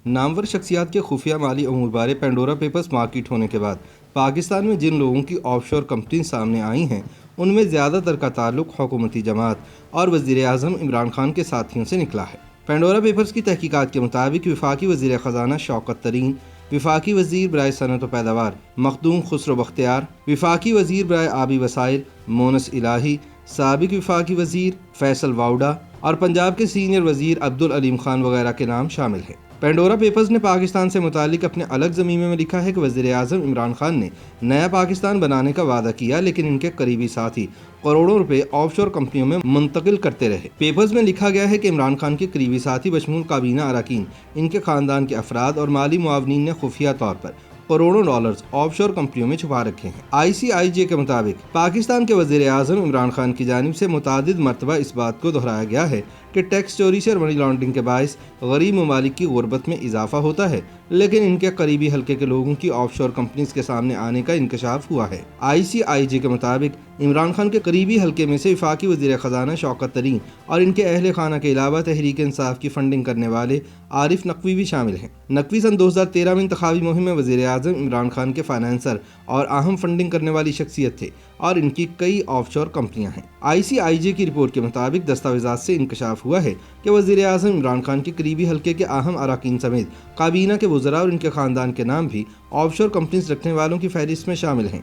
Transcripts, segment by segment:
نامور شخصیات کے خفیہ مالی امور بارے پینڈورا پیپرز مارکیٹ ہونے کے بعد پاکستان میں جن لوگوں کی آف شور کمپنیز سامنے آئی ہیں ان میں زیادہ تر کا تعلق حکومتی جماعت اور وزیر اعظم عمران خان کے ساتھیوں سے نکلا ہے۔ پینڈورا پیپرز کی تحقیقات کے مطابق وفاقی وزیر خزانہ شوکت ترین، وفاقی وزیر برائے صنعت و پیداوار مخدوم خسرو بختیار، وفاقی وزیر برائے آبی وسائل مونس الہی، سابق وفاقی وزیر فیصل واؤڈا اور پنجاب کے سینئر وزیر عبدالعلیم خان وغیرہ کے نام شامل ہیں۔ پینڈورا پیپرز نے پاکستان سے متعلق اپنے الگ ضمیمے میں لکھا ہے کہ وزیر اعظم عمران خان نے نیا پاکستان بنانے کا وعدہ کیا، لیکن ان کے قریبی ساتھی کروڑوں روپے آف شور کمپنیوں میں منتقل کرتے رہے۔ پیپرز میں لکھا گیا ہے کہ عمران خان کے قریبی ساتھی بشمول کابینہ اراکین، ان کے خاندان کے افراد اور مالی معاونین نے خفیہ طور پر کروڑوں ڈالرز آف شور کمپنیوں میں چھپا رکھے ہیں۔ ICIJ کے مطابق پاکستان کے وزیر اعظم عمران خان کی جانب سے متعدد مرتبہ اس بات کو دہرایا گیا ہے کہ ٹیکس چوری سے اور منی لانڈرنگ کے باعث غریب ممالک کی غربت میں اضافہ ہوتا ہے، لیکن ان کے قریبی حلقے کے لوگوں کی آف شور کمپنیز کے سامنے آنے کا انکشاف ہوا ہے۔ ICIJ کے مطابق عمران خان کے قریبی حلقے میں سے وفاقی وزیر خزانہ شوکت ترین اور ان کے اہل خانہ کے علاوہ تحریک انصاف کی فنڈنگ کرنے والے عارف نقوی بھی شامل ہیں۔ نقوی سن 2013 میں انتخابی مہم میں وزیر اعظم عمران خان کے فائنانسر اور اہم فنڈنگ کرنے والی شخصیت تھے اور ان کی کئی آف شور کمپنیاں ہیں۔ ICIJ کی رپورٹ کے مطابق دستاویزات سے انکشاف ہوا ہے کہ وزیر اعظم عمران خان کے قریبی حلقے کے اہم اراکین سمیت کابینہ کے وزراء اور ان کے خاندان کے نام بھی آف شور کمپنیز رکھنے والوں کی فہرست میں شامل ہیں۔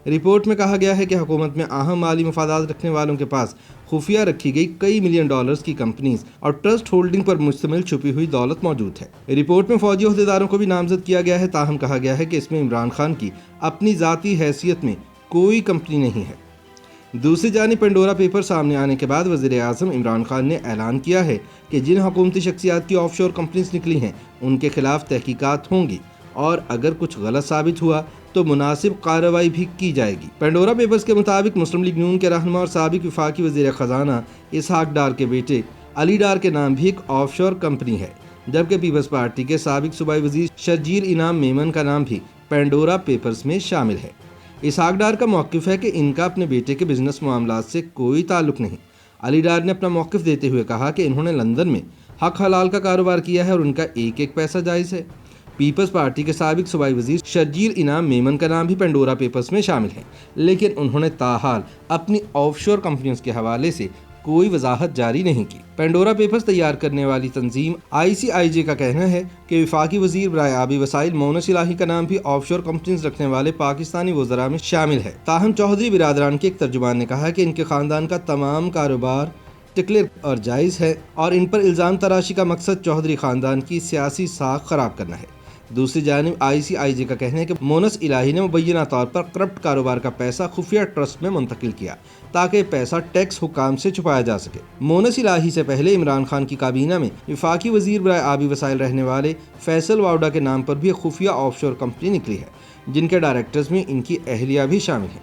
رپورٹ میں کہا گیا ہے کہ حکومت میں اہم مالی مفادات رکھنے والوں کے پاس خفیہ رکھی گئی کئی ملین ڈالرز کی کمپنیز اور ٹرسٹ ہولڈنگ پر مشتمل چھپی ہوئی دولت موجود ہے۔ رپورٹ میں فوجی عہدیداروں کو بھی نامزد کیا گیا ہے، تاہم کہا گیا ہے کہ اس میں عمران خان کی اپنی ذاتی حیثیت میں کوئی کمپنی نہیں ہے۔ دوسری جانب پینڈورا پیپر سامنے آنے کے بعد وزیر اعظم عمران خان نے اعلان کیا ہے کہ جن حکومتی شخصیات کی آف شور کمپنیز نکلی ہیں ان کے خلاف تحقیقات ہوں گی اور اگر کچھ غلط ثابت ہوا تو مناسب کارروائی بھی کی جائے گی۔ پینڈورا پیپرز کے مطابق مسلم لیگ نون کے رہنما اور سابق وفاقی وزیر خزانہ اسحاق ڈار کے بیٹے علی ڈار کے نام بھی ایک آف شور کمپنی ہے، جبکہ پیپلز پارٹی کے سابق صوبائی وزیر شرجیل انعام میمن کا نام بھی پینڈورا پیپرز میں شامل ہے۔ اسحاق ڈار کا موقف ہے کہ ان کا اپنے بیٹے کے بزنس معاملات سے کوئی تعلق نہیں۔ علی ڈار نے اپنا موقف دیتے ہوئے کہا کہ انہوں نے لندن میں حق حلال کا کاروبار کیا ہے اور ان کا ایک ایک پیسہ جائز ہے۔ پیپلز پارٹی کے سابق صوبائی وزیر شرجیل انعام میمن کا نام بھی پینڈورا پیپرز میں شامل ہے، لیکن انہوں نے تاحال اپنی آف شور کمپنیوں کے حوالے سے کوئی وضاحت جاری نہیں کی۔ پینڈورا پیپرز تیار کرنے والی تنظیم ICIJ کا کہنا ہے کہ وفاقی وزیر برائے آبی وسائل مونس الہی کا نام بھی آف شور کمپنیز رکھنے والے پاکستانی وزراء میں شامل ہے۔ تاہم چودھری برادران کے ایک ترجمان نے کہا کہ ان کے خاندان کا تمام کاروبار ٹکلر اور جائز ہے اور ان پر الزام تراشی کا مقصد چودھری خاندان کی سیاسی ساکھ خراب کرنا ہے۔ دوسری جانب ICIJ کا کہنا ہے کہ مونس الہی نے مبینہ طور پر کرپٹ کاروبار کا پیسہ خفیہ ٹرسٹ میں منتقل کیا تاکہ پیسہ ٹیکس حکام سے چھپایا جا سکے۔ مونس الہی سے پہلے عمران خان کی کابینہ میں وفاقی وزیر برائے آبی وسائل رہنے والے فیصل واؤڈا کے نام پر بھی ایک خفیہ آف شور کمپنی نکلی ہے، جن کے ڈائریکٹرز میں ان کی اہلیہ بھی شامل ہیں۔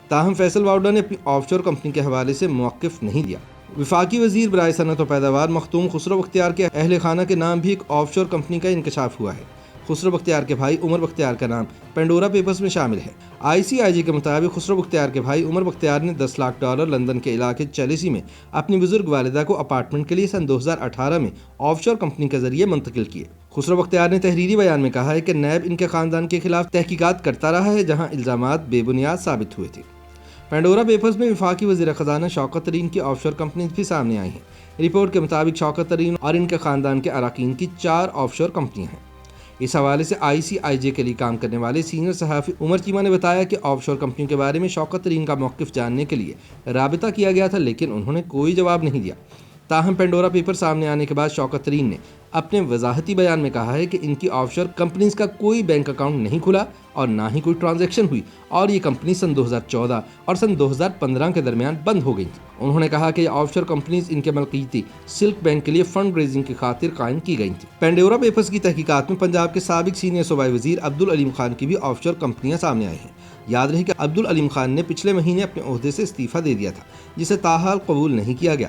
تاہم فیصل واؤڈا نے اپنی آف شور کمپنی کے حوالے سے موقف نہیں دیا۔ وفاقی وزیر برائے صنعت و پیداوار مخدوم خسرو بختیار کے اہل خانہ کے نام بھی ایک آف شور کمپنی کا انکشاف ہوا ہے۔ خسرو بختیار کے بھائی عمر بختیار کا نام پینڈورا پیپرز میں شامل ہے۔ ICIJ کے مطابق خسرو بختیار کے بھائی عمر بختیار نے $10 لاکھ لندن کے علاقے چیلسی میں اپنی بزرگ والدہ کو اپارٹمنٹ کے لیے سن 2018 میں آف شور کمپنی کے ذریعے منتقل کیے۔ خسرو بختیار نے تحریری بیان میں کہا ہے کہ نیب ان کے خاندان کے خلاف تحقیقات کرتا رہا ہے، جہاں الزامات بے بنیاد ثابت ہوئے تھے۔ پینڈورا پیپرز میں وفاقی وزیر خزانہ شوکت ترین کی آف شور کمپنیز بھی سامنے آئی ہیں۔ رپورٹ کے مطابق شوکت ترین اور ان کے خاندان کے اراکین کی 4 آف شور کمپنیاں ہیں۔ اس حوالے سے ICIJ کے لیے کام کرنے والے سینئر صحافی عمر چیمہ نے بتایا کہ آف شور کمپنیوں کے بارے میں شوکت ترین کا موقف جاننے کے لیے رابطہ کیا گیا تھا، لیکن انہوں نے کوئی جواب نہیں دیا۔ تاہم پینڈورا پیپر سامنے آنے کے بعد شوکت ترین نے اپنے وضاحتی بیان میں کہا ہے کہ ان کی آف شور کمپنیز کا کوئی بینک اکاؤنٹ نہیں کھلا اور نہ ہی کوئی ٹرانزیکشن ہوئی اور یہ کمپنی سن 2014 اور سن 2015 کے درمیان بند ہو گئی تھی۔ انہوں نے کہا کہ یہ آف شور کمپنیز ان کے ملکیتی سلک بینک کے لیے فنڈ ریزنگ کی خاطر قائم کی گئی تھیں۔ پینڈورا پیپرز کی تحقیقات میں پنجاب کے سابق سینئر صوبائی وزیر عبدالعلیم خان کی بھی آف شور کمپنیاں سامنے آئی ہیں۔ یاد رہے کہ عبدالعلیم خان نے پچھلے مہینے اپنے عہدے سے استعفیٰ دے دیا تھا، جسے تاحال قبول نہیں کیا گیا۔